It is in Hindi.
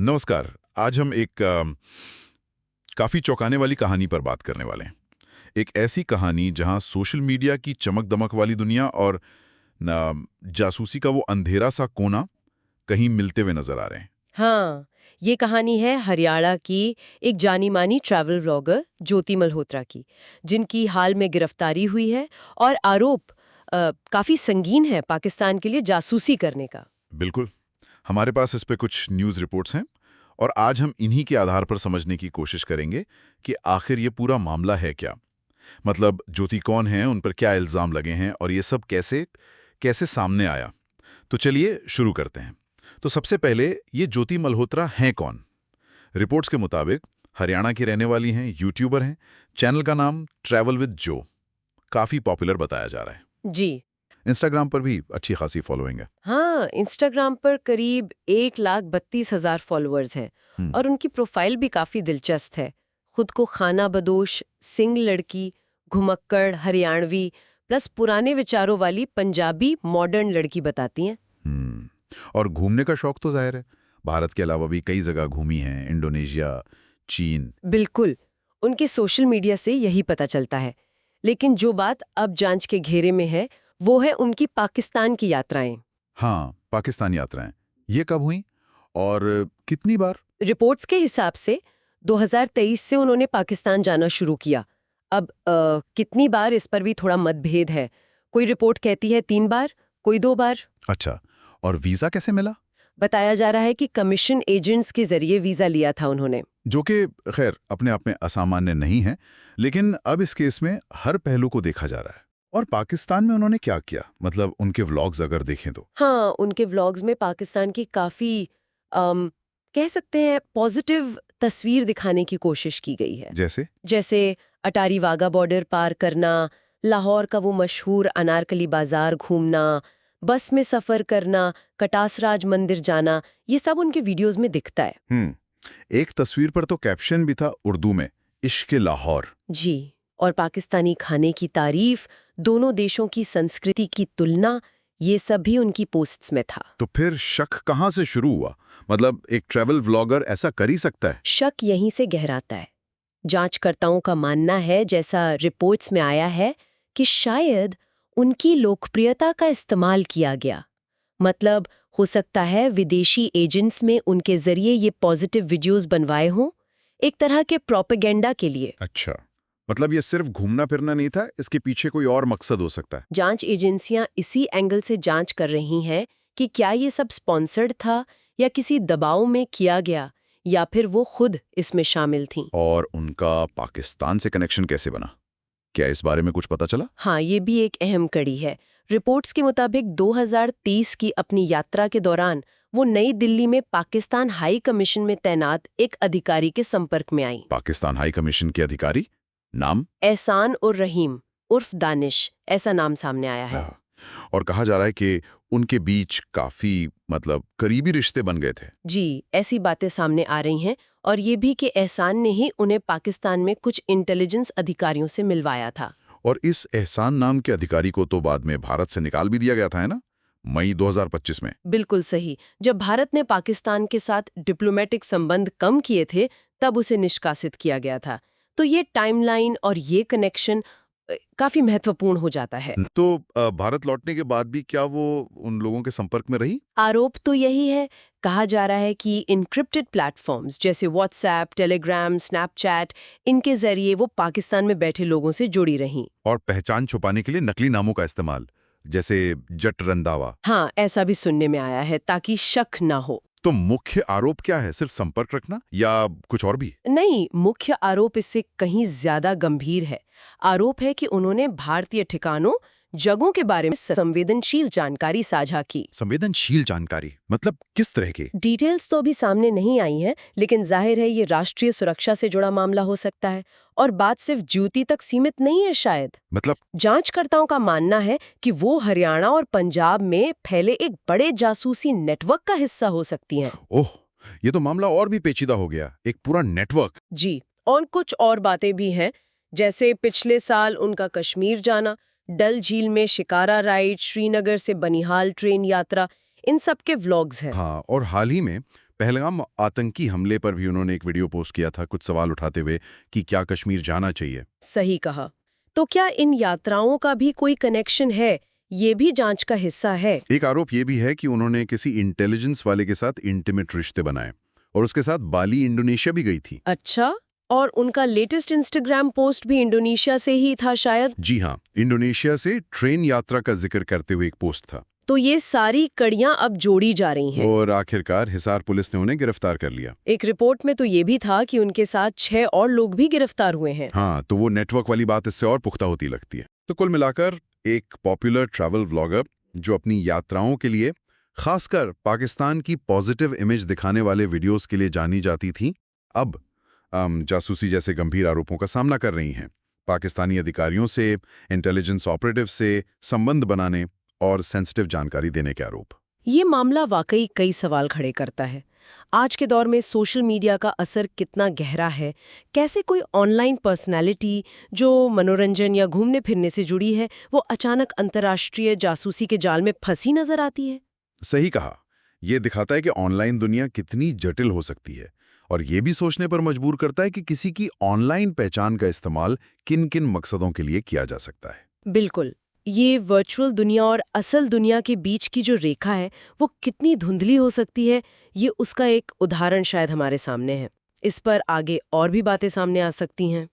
नमस्कार। आज हम एक काफ़ी चौंकाने वाली कहानी पर बात करने वाले हैं। एक ऐसी कहानी जहां सोशल मीडिया की चमक-दमक वाली दुनिया और जासूसी का वो अंधेरा सा कोना कहीं मिलते हुए नजर आ रहे हैं। हाँ, ये कहानी है हरियाणा की एक जानी-मानी ट्रैवल व्लॉगर ज्योति मल्होत्रा की, जिनकी हाल में गिरफ्तारी हुई है और आरोप काफी संगीन है पाकिस्तान के लिए जासूसी करने का। बिल्कुल। हमारे पास इस पे कुछ न्यूज़ रिपोर्ट्स हैं और आज हम इन्हीं के आधार पर समझने की कोशिश करेंगे कि आखिर ये पूरा मामला है क्या। मतलब ज्योति कौन है, उन पर क्या इल्ज़ाम लगे हैं और ये सब कैसे कैसे सामने आया। तो चलिए शुरू करते हैं। तो सबसे पहले ये ज्योति मल्होत्रा हैं कौन? रिपोर्ट्स के मुताबिक हरियाणा की रहने वाली हैं, यूट्यूबर हैं। चैनल का नाम ट्रैवल विद जो, काफ़ी पॉपुलर बताया जा रहा है। जी। इंस्टाग्राम पर भी अच्छी खासी फॉलोइंग है। हाँ, इंस्टाग्राम पर करीब 1,32,000 फॉलोअर्स हैं हम्म, और उनकी प्रोफाइल भी काफी दिलचस्प है। खुद को खाना बदोश, सिंह लड़की, घुमक्कड़, हरियाणवी प्लस पुराने विचारों वाली पंजाबी मॉडर्न लड़की बताती हैं। हम्म। और घूमने का शौक तो जाहिर है। भारत के अलावा भी कई जगह घूमी हैं, इंडोनेशिया, चीन। बिल्कुल, उनके सोशल मीडिया से यही पता चलता है। लेकिन जो बात अब जांच के घेरे में है, वो है उनकी पाकिस्तान की यात्राएं। हाँ, पाकिस्तान यात्राएं। ये कब हुई और कितनी बार? रिपोर्ट्स के हिसाब से 2023 से उन्होंने पाकिस्तान जाना शुरू किया। अब कितनी बार इस पर भी थोड़ा मतभेद है। कोई रिपोर्ट कहती है 3 बार, कोई 2 बार। अच्छा, और वीज़ा कैसे मिला? बताया जा रहा है कि कमीशन एजेंट्स के जरिए वीजा लिया था उन्होंने। जो कि खैर अपने आप में असामान्य नहीं है, लेकिन अब इस केस में हर पहलू को देखा जा रहा है। और पाकिस्तान में उन्होंने क्या किया? मतलब उनके व्लॉग्स अगर देखें तो। हाँ, उनके व्लॉग्स में पाकिस्तान की काफी कह सकते हैं पॉजिटिव तस्वीर दिखाने की कोशिश की गई है। जैसे? जैसे अटारी वाघा बॉर्डर पार करना, लाहौर का वो मशहूर अनारकली बाजार घूमना, बस में सफर करना, कटासराज मंदिर जाना, ये सब उनके वीडियोस में दिखता है। एक तस्वीर पर तो कैप्शन भी था उर्दू में, इश्क लाहौर। जी। और पाकिस्तानी खाने की तारीफ, दोनों देशों की संस्कृति की तुलना, ये सब भी उनकी पोस्ट्स में था। तो फिर शक कहाँ से शुरू हुआ? मतलब एक ट्रैवल व्लॉगर ऐसा कर ही सकता है? शक यहीं से गहराता है। जांचकर्ताओं का मानना है, जैसा रिपोर्ट्स में आया है, कि शायद उनकी लोकप्रियता का इस्तेमाल किया गया। मतलब हो सकता है विदेशी एजेंट्स में उनके जरिए ये पॉजिटिव वीडियोस बनवाए हों, एक तरह के प्रोपेगेंडा के लिए। अच्छा, मतलब ये सिर्फ घूमना फिरना नहीं था, इसके पीछे कोई और मकसद हो सकता है। जांच एजेंसियां इसी एंगल से जांच कर रही हैं कि क्या ये सब स्पॉन्सर्ड था या किसी दबाव में किया गया, या फिर वो खुद इसमें शामिल थीं। और उनका पाकिस्तान से कनेक्शन कैसे बना? क्या इस बारे में कुछ पता चला? हाँ, ये भी एक अहम कड़ी है। रिपोर्ट्स के मुताबिक 2030 की अपनी यात्रा के दौरान वो नई दिल्ली में पाकिस्तान हाई कमीशन में तैनात एक अधिकारी के संपर्क में आई। पाकिस्तान हाई कमीशन के अधिकारी? नाम? एहसान उर रहीम उर्फ दानिश, ऐसा नाम सामने आया है। हाँ। और कहा जा रहा है कि उनके बीच काफी मतलब करीबी रिश्ते बन गए थे। जी, ऐसी बातें सामने आ रही हैं, और ये भी कि एहसान ने ही उन्हें पाकिस्तान में कुछ इंटेलिजेंस अधिकारियों से मिलवाया था। और इस एहसान नाम के अधिकारी को तो बाद में भारत से निकाल भी दिया गया था, है ना? मई 2025 में। बिल्कुल सही। जब भारत ने पाकिस्तान के साथ डिप्लोमेटिक संबंध कम किए थे, तब उसे निष्कासित किया गया था। तो ये टाइमलाइन और ये कनेक्शन काफी महत्वपूर्ण हो जाता है। तो भारत लौटने के बाद भी क्या वो उन लोगों के संपर्क में रही? आरोप तो यही है। कहा जा रहा है कि इनक्रिप्टेड प्लेटफॉर्म्स जैसे व्हाट्सएप, टेलीग्राम, स्नैपचैट, इनके जरिए वो पाकिस्तान में बैठे लोगों से जुड़ी रहीं। और पहचान छुपाने के लिए नकली नामों का इस्तेमाल, जैसे जट रंधावा। हाँ, ऐसा भी सुनने में आया है, ताकि शक ना हो। तो मुख्य आरोप क्या है? सिर्फ संपर्क रखना या कुछ और भी? नहीं, मुख्य आरोप इससे कहीं ज्यादा गंभीर है। आरोप है कि उन्होंने भारतीय ठिकानों, जगहों के बारे में संवेदनशील जानकारी साझा की। संवेदनशील जानकारी मतलब किस तरह की? डिटेल्स तो अभी सामने नहीं आई हैं, लेकिन जाहिर है ये राष्ट्रीय सुरक्षा से जुड़ा मामला हो सकता है। और बात सिर्फ ज्योति तक सीमित नहीं है शायद। मतलब? जांचकर्ताओं का मानना है कि वो हरियाणा और पंजाब में फैले एक बड़े जासूसी नेटवर्क का हिस्सा हो सकती हैं। ओह, ये तो मामला और भी पेचीदा हो गया। एक पूरा नेटवर्क। जी, और कुछ और बातें भी हैं, जैसे पिछले साल उनका कश्मीर जाना, डल झील में शिकारा राइड, श्रीनगर से बनिहाल ट्रेन यात्रा, इन सब के व्लॉग्स हैं। हाँ, और हाल ही में पहलगाम आतंकी हमले पर भी उन्होंने एक वीडियो पोस्ट किया था कुछ सवाल उठाते हुए कि क्या कश्मीर जाना चाहिए। सही कहा। तो क्या इन यात्राओं का भी कोई कनेक्शन है? ये भी जांच का हिस्सा है। एक आरोप ये भी है कि उन्होंने किसी इंटेलिजेंस वाले के साथ इंटीमेट रिश्ते बनाए और उसके साथ बाली इंडोनेशिया भी गई थी। अच्छा, और उनका लेटेस्ट इंस्टाग्राम पोस्ट भी इंडोनेशिया से ही था शायद? जी हाँ, इंडोनेशिया से ट्रेन यात्रा का जिक्र करते हुए एक पोस्ट था। तो ये सारी कड़ियां अब जोड़ी जा रही हैं। और आखिरकार हिसार पुलिस ने उन्हें गिरफ्तार कर लिया। एक रिपोर्ट में तो ये भी था कि उनके साथ 6 और लोग भी गिरफ्तार हुए हैं। हाँ, तो वो नेटवर्क वाली बात इससे और पुख्ता होती लगती है। तो कुल मिलाकर एक पॉपुलर ट्रैवल व्लॉगर जो अपनी यात्राओं के लिए खासकर पाकिस्तान की पॉजिटिव इमेज दिखाने वाले वीडियोस के लिए जानी जाती थी, अब जासूसी जैसे गंभीर आरोपों का सामना कर रही हैं। पाकिस्तानी अधिकारियों से, इंटेलिजेंस ऑपरेटिव से संबंध बनाने और सेंसिटिव जानकारी देने के आरोप। ये मामला वाकई कई सवाल खड़े करता है। आज के दौर में सोशल मीडिया का असर कितना गहरा है? कैसे कोई ऑनलाइन पर्सनैलिटी जो मनोरंजन या घूमने फिरने से जुड़ी है, वो अचानक अंतर्राष्ट्रीय जासूसी के जाल में फंसी नजर आती है? सही कहा। ये दिखाता है कि ऑनलाइन दुनिया कितनी जटिल हो सकती है और ये भी सोचने पर मजबूर करता है कि किसी की ऑनलाइन पहचान का इस्तेमाल किन-किन मकसदों के लिए किया जा सकता है। बिल्कुल। ये वर्चुअल दुनिया और असल दुनिया के बीच की जो रेखा है, वो कितनी धुंधली हो सकती है, ये उसका एक उदाहरण शायद हमारे सामने है। इस पर आगे और भी बातें सामने आ सकती हैं।